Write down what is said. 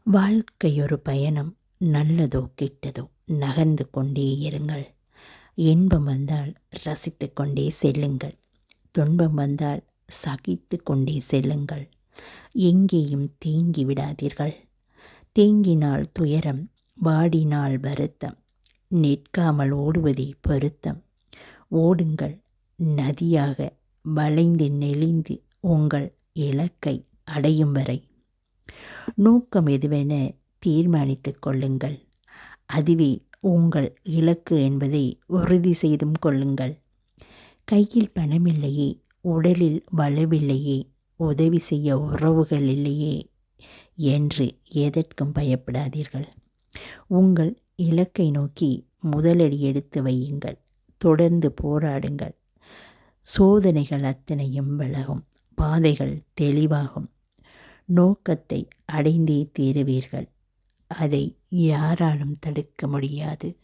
வாழ்க்கை ஒரு பயணம். நல்லதோ கெட்டதோ நகர்ந்து கொண்டே இருங்கள். இன்பம் வந்தால் ரசித்து கொண்டே செல்லுங்கள். துன்பம் வந்தால் சகித்து கொண்டே செல்லுங்கள். எங்கேயும் தேங்கி விடாதீர்கள். தேங்கினால் துயரம், வாடினால் வருத்தம். நிற்காமல் ஓடுவதே பொருத்தம். ஓடுங்கள் நதியாக, வளைந்து நெளிந்து உங்கள் இலக்கை அடையும் வரை. நோக்கம் எதுவென தீர்மானித்து கொள்ளுங்கள். அதுவே உங்கள் இலக்கு என்பதை உறுதி செய்தும் கொள்ளுங்கள். கையில் பணமில்லையே, உடலில் வலுவில்லையே, உதவி செய்ய உறவுகள் இல்லையே என்று எதற்கும் பயப்படாதீர்கள். உங்கள் இலக்கை நோக்கி முதலடி எடுத்து வையுங்கள். தொடர்ந்து போராடுங்கள். சோதனைகள் அத்தனையும் விலகும். பாதைகள் தெளிவாகும். நோக்கத்தை அடைந்தே தீருவீர்கள். அதை யாராலும் தடுக்க முடியாது.